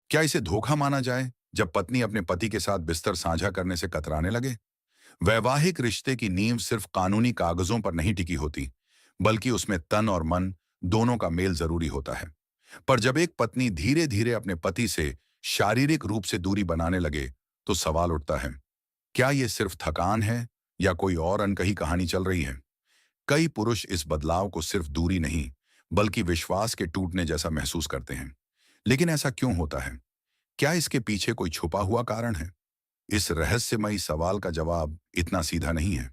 क्या इसे धोखा माना जाए जब पत्नी अपने पति के साथ बिस्तर साझा करने से कतराने लगे? वैवाहिक रिश्ते की नींव सिर्फ कानूनी कागजों पर नहीं टिकी होती, बल्कि उसमें तन और मन दोनों का मेल जरूरी होता है। पर जब एक पत्नी धीरे धीरे अपने पति से शारीरिक रूप से दूरी बनाने लगे, तो सवाल उठता है, क्या ये सिर्फ थकान है या कोई और अनकही कहानी चल रही है? कई पुरुष इस बदलाव को सिर्फ दूरी नहीं, बल्कि विश्वास के टूटने जैसा महसूस करते हैं। लेकिन ऐसा क्यों होता है? क्या इसके पीछे कोई छुपा हुआ कारण है? इस रहस्यमयी सवाल का जवाब इतना सीधा नहीं है।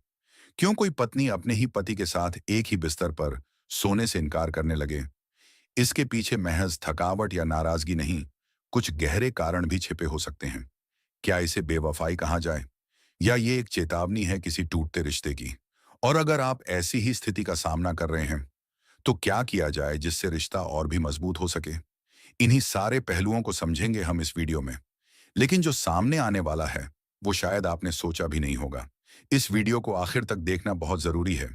क्यों कोई पत्नी अपने ही पति के साथ एक ही बिस्तर पर सोने से इनकार करने लगे? इसके पीछे महज थकावट या नाराजगी नहीं, कुछ गहरे कारण भी छिपे हो सकते हैं। क्या इसे बेवफाई कहा जाए, या ये एक चेतावनी है किसी टूटते रिश्ते की? और अगर आप ऐसी ही स्थिति का सामना कर रहे हैं, तो क्या किया जाए जिससे रिश्ता और भी मजबूत हो सके? इन्हीं सारे पहलुओं को समझेंगे हम इस वीडियो में। लेकिन जो सामने आने वाला है, वो शायद आपने सोचा भी नहीं होगा। इस वीडियो को आखिर तक देखना बहुत जरूरी है,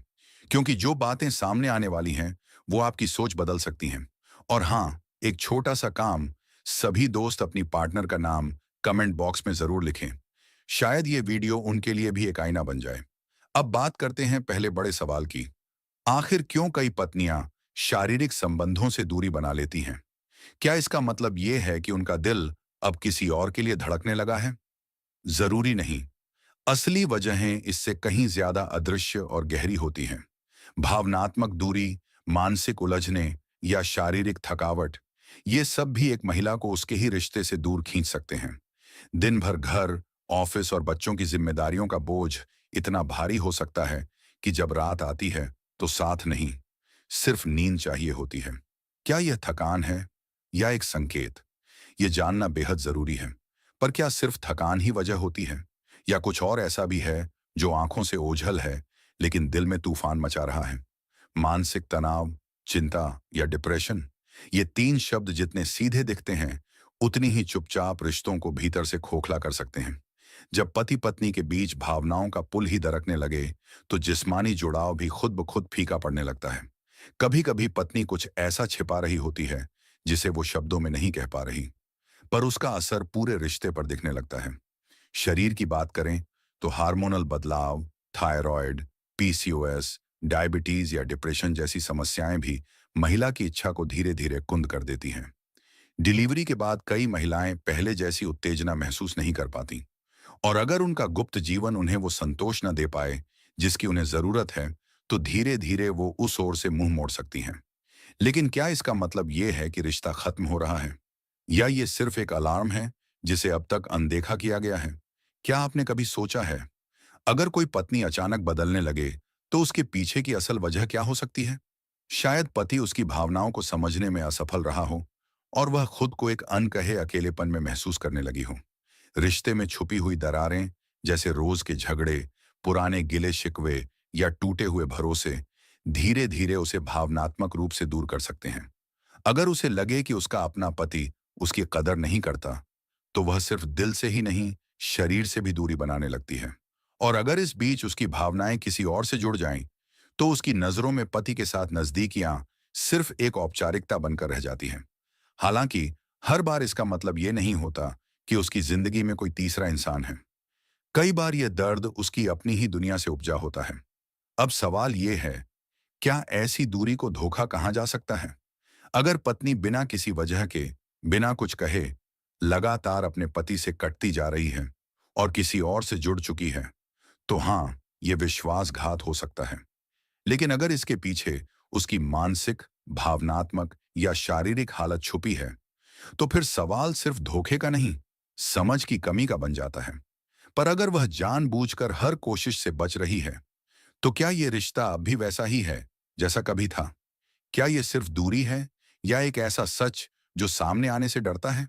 क्योंकि जो बातें सामने आने वाली हैं, वो आपकी सोच बदल सकती हैं। और हाँ, एक छोटा सा काम, सभी दोस्त अपनी पार्टनर का नाम कमेंट बॉक्स में जरूर लिखें। शायद ये वीडियो उनके लिए भी एक आईना बन जाए। अब बात करते हैं पहले बड़े सवाल की। आखिर क्यों कई पत्नियां शारीरिक संबंधों से दूरी बना लेती हैं? क्या इसका मतलब ये है कि उनका दिल अब किसी और के लिए धड़कने लगा है? जरूरी नहीं। असली वजहें इससे कहीं ज्यादा अदृश्य और गहरी होती हैं। भावनात्मक दूरी, मानसिक उलझने या शारीरिक थकावट, ये सब भी एक महिला को उसके ही रिश्ते से दूर खींच सकते हैं। दिन भर घर, ऑफिस और बच्चों की जिम्मेदारियों का बोझ इतना भारी हो सकता है कि जब रात आती है, तो साथ नहीं, सिर्फ नींद चाहिए होती है। क्या यह थकान है या एक संकेत? ये जानना बेहद जरूरी है। पर क्या सिर्फ थकान ही वजह होती है, या कुछ और ऐसा भी है जो आंखों से ओझल है लेकिन दिल में तूफान मचा रहा है? मानसिक तनाव, चिंता या डिप्रेशन, ये तीन शब्द जितने सीधे दिखते हैं, उतनी ही चुपचाप रिश्तों को भीतर से खोखला कर सकते हैं। जब पति पत्नी के बीच भावनाओं का पुल ही दरकने लगे, तो जिस्मानी जुड़ाव भी खुद ब खुद फीका पड़ने लगता है। कभी कभी पत्नी कुछ ऐसा छिपा रही होती है जिसे वो शब्दों में नहीं कह पा रही, पर उसका असर पूरे रिश्ते पर दिखने लगता है। शरीर की बात करें, तो हार्मोनल बदलाव, थायराइड, पीसीओएस, डायबिटीज या डिप्रेशन जैसी समस्याएं भी महिला की इच्छा को धीरे धीरे कुंद कर देती हैं। डिलीवरी के बाद कई महिलाएं पहले जैसी उत्तेजना महसूस नहीं कर पाती, और अगर उनका गुप्त जीवन उन्हें वो संतोष न दे पाए जिसकी उन्हें जरूरत है, तो धीरे धीरे वो उस ओर से मुंह मोड़ सकती हैं। लेकिन क्या इसका मतलब ये है कि रिश्ता खत्म हो रहा है, या ये सिर्फ एक अलार्म है जिसे अब तक अनदेखा किया गया है? क्या आपने कभी सोचा है, अगर कोई पत्नी अचानक बदलने लगे, तो उसके पीछे की असल वजह क्या हो सकती है? शायद पति उसकी भावनाओं को समझने में असफल रहा हो, और वह खुद को एक अनकहे अकेलेपन में महसूस करने लगी हो। रिश्ते में छुपी हुई दरारें, जैसे रोज के झगड़े, पुराने गिले शिकवे या टूटे हुए भरोसे, धीरे धीरे उसे भावनात्मक रूप से दूर कर सकते हैं। अगर उसे लगे कि उसका अपना पति उसकी कदर नहीं करता, तो वह सिर्फ दिल से ही नहीं, शरीर से भी दूरी बनाने लगती है। और अगर इस बीच उसकी भावनाएं किसी और से जुड़ जाएं, तो उसकी नजरों में पति के साथ नजदीकियां सिर्फ एक औपचारिकता बनकर रह जाती हैं। हालांकि हर बार इसका मतलब यह नहीं होता कि उसकी जिंदगी में कोई तीसरा इंसान है। कई बार यह दर्द उसकी अपनी ही दुनिया से उपजा होता है। अब सवाल यह है, क्या ऐसी दूरी को धोखा कहा जा सकता है? अगर पत्नी बिना किसी वजह के, बिना कुछ कहे, लगातार अपने पति से कटती जा रही है और किसी और से जुड़ चुकी है, तो हाँ, यह विश्वासघात हो सकता है। लेकिन अगर इसके पीछे उसकी मानसिक, भावनात्मक या शारीरिक हालत छुपी है, तो फिर सवाल सिर्फ धोखे का नहीं, समझ की कमी का बन जाता है। पर अगर वह जानबूझकर हर कोशिश से बच रही है, तो क्या यह रिश्ता अब भी वैसा ही है जैसा कभी था? क्या यह सिर्फ दूरी है, या एक ऐसा सच जो सामने आने से डरता है?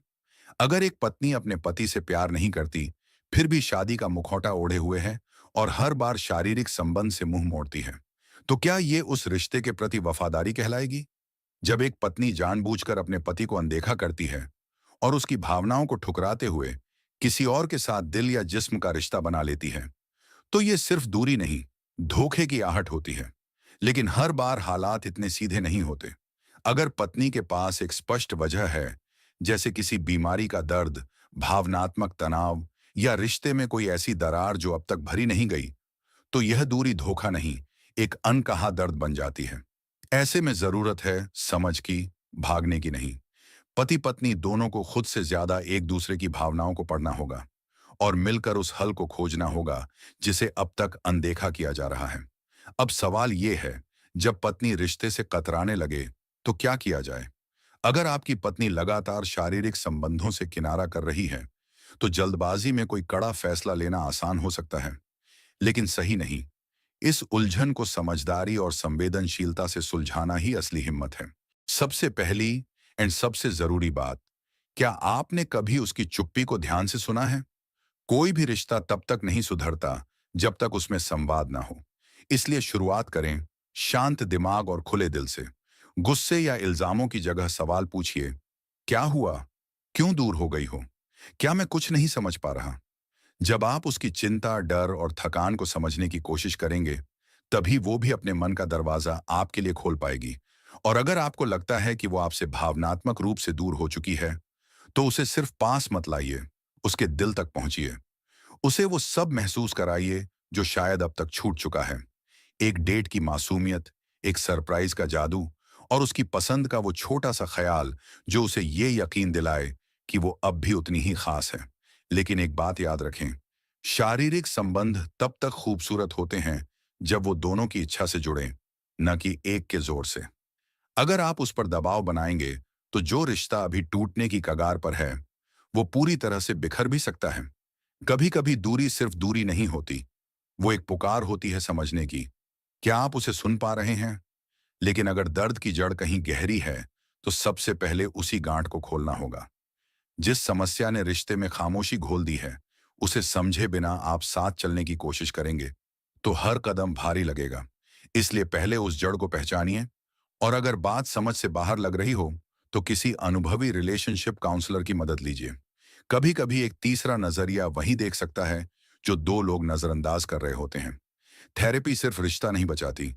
अगर एक पत्नी अपने पति से प्यार नहीं करती, फिर भी शादी का मुखौटा ओढ़े हुए है और हर बार शारीरिक संबंध से मुंह मोड़ती है, तो क्या ये उस रिश्ते के प्रति वफादारी कहलाएगी? जब एक पत्नी जानबूझकर अपने पति को अनदेखा करती है और उसकी भावनाओं को ठुकराते हुए किसी और के साथ दिल या जिस्म का रिश्ता बना लेती है, तो ये सिर्फ दूरी नहीं, धोखे की आहट होती है। लेकिन हर बार हालात इतने सीधे नहीं होते। अगर पत्नी के पास एक स्पष्ट वजह है, जैसे किसी बीमारी का दर्द, भावनात्मक तनाव या रिश्ते में कोई ऐसी दरार जो अब तक भरी नहीं गई, तो यह दूरी धोखा नहीं, एक अनकहा दर्द बन जाती है। ऐसे में जरूरत है समझ की, भागने की नहीं। पति पत्नी दोनों को खुद से ज्यादा एक दूसरे की भावनाओं को पढ़ना होगा और मिलकर उस हल को खोजना होगा जिसे अब तक अनदेखा किया जा रहा है। अब सवाल यह है, जब पत्नी रिश्ते से कतराने लगे तो क्या किया जाए? अगर आपकी पत्नी लगातार शारीरिक संबंधों से किनारा कर रही है, तो जल्दबाजी में कोई कड़ा फैसला लेना आसान हो सकता है, लेकिन सही नहीं। इस उलझन को समझदारी और संवेदनशीलता से सुलझाना ही असली हिम्मत है। सबसे पहली एंड सबसे जरूरी बात, क्या आपने कभी उसकी चुप्पी को ध्यान से सुना है? कोई भी रिश्ता तब तक नहीं सुधरता जब तक उसमें संवाद ना हो। इसलिए शुरुआत करें शांत दिमाग और खुले दिल से। गुस्से या इल्जामों की जगह सवाल पूछिए, क्या हुआ? क्यों दूर हो गई हो? क्या मैं कुछ नहीं समझ पा रहा? जब आप उसकी चिंता, डर और थकान को समझने की कोशिश करेंगे, तभी वो भी अपने मन का दरवाजा आपके लिए खोल पाएगी। और अगर आपको लगता है कि वो आपसे भावनात्मक रूप से दूर हो चुकी है, तो उसे सिर्फ पास मत लाइए, उसके दिल तक पहुंचिए। उसे वो सब महसूस कराइए जो शायद अब तक छूट चुका है। एक डेट की मासूमियत, एक सरप्राइज का जादू और उसकी पसंद का वो छोटा सा ख्याल जो उसे ये यकीन दिलाए कि वो अब भी उतनी ही खास है। लेकिन एक बात याद रखें, शारीरिक संबंध तब तक खूबसूरत होते हैं जब वो दोनों की इच्छा से जुड़े, न कि एक के जोर से। अगर आप उस पर दबाव बनाएंगे, तो जो रिश्ता अभी टूटने की कगार पर है, वो पूरी तरह से बिखर भी सकता है। कभी कभी दूरी सिर्फ दूरी नहीं होती, वो एक पुकार होती है समझने की। क्या आप उसे सुन पा रहे हैं? लेकिन अगर दर्द की जड़ कहीं गहरी है, तो सबसे पहले उसी गांठ को खोलना होगा। जिस समस्या ने रिश्ते में खामोशी घोल दी है, उसे समझे बिना आप साथ चलने की कोशिश करेंगे, तो हर कदम भारी लगेगा। इसलिए पहले उस जड़ को पहचानिए। और अगर बात समझ से बाहर लग रही हो, तो किसी अनुभवी रिलेशनशिप काउंसलर की मदद लीजिए। कभी कभी एक तीसरा नजरिया वही देख सकता है जो दो लोग नजरअंदाज कर रहे होते हैं। थेरेपी सिर्फ रिश्ता नहीं बचाती,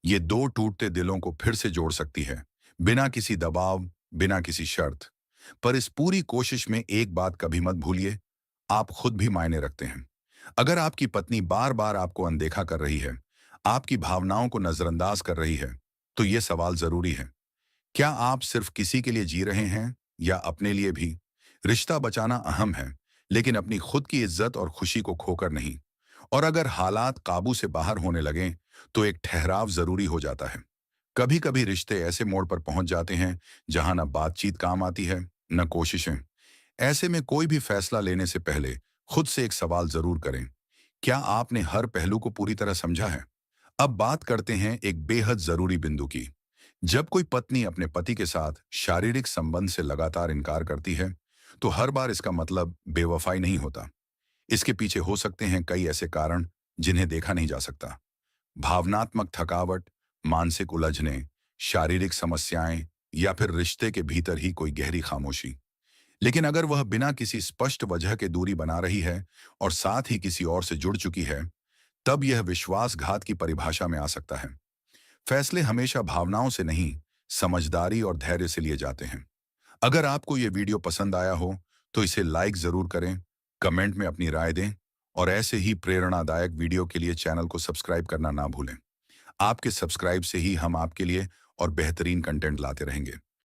ये दो टूटते दिलों को फिर से जोड़ सकती है, बिना किसी दबाव, बिना किसी शर्त। पर इस पूरी कोशिश में एक बात कभी मत भूलिए, आप खुद भी मायने रखते हैं। अगर आपकी पत्नी बार बार आपको अनदेखा कर रही है, आपकी भावनाओं को नजरअंदाज कर रही है, तो ये सवाल जरूरी है, क्या आप सिर्फ किसी के लिए जी रहे हैं या अपने लिए भी? रिश्ता बचाना अहम है, लेकिन अपनी खुद की इज्जत और खुशी को खोकर नहीं। और अगर हालात काबू से बाहर होने लगें, तो एक ठहराव जरूरी हो जाता है। कभी कभी रिश्ते ऐसे मोड़ पर पहुंच जाते हैं जहां न बातचीत काम आती है, न कोशिशें। ऐसे में कोई भी फैसला लेने से पहले खुद से एक सवाल जरूर करें, क्या आपने हर पहलू को पूरी तरह समझा है? अब बात करते हैं एक बेहद जरूरी बिंदु की। जब कोई पत्नी अपने पति के साथ शारीरिक संबंध से लगातार इनकार करती है, तो हर बार इसका मतलब बेवफाई नहीं होता। इसके पीछे हो सकते हैं कई ऐसे कारण जिन्हें देखा नहीं जा सकता। भावनात्मक थकावट, मानसिक उलझने, शारीरिक समस्याएं या फिर रिश्ते के भीतर ही कोई गहरी खामोशी। लेकिन अगर वह बिना किसी स्पष्ट वजह के दूरी बना रही है और साथ ही किसी और से जुड़ चुकी है, तब यह विश्वासघात की परिभाषा में आ सकता है। फैसले हमेशा भावनाओं से नहीं, समझदारी और धैर्य से लिए जाते हैं। अगर आपको यह वीडियो पसंद आया हो, तो इसे लाइक जरूर करें, कमेंट में अपनी राय दें और ऐसे ही प्रेरणादायक वीडियो के लिए चैनल को सब्सक्राइब करना ना भूलें। आपके सब्सक्राइब से ही हम आपके लिए और बेहतरीन कंटेंट लाते रहेंगे।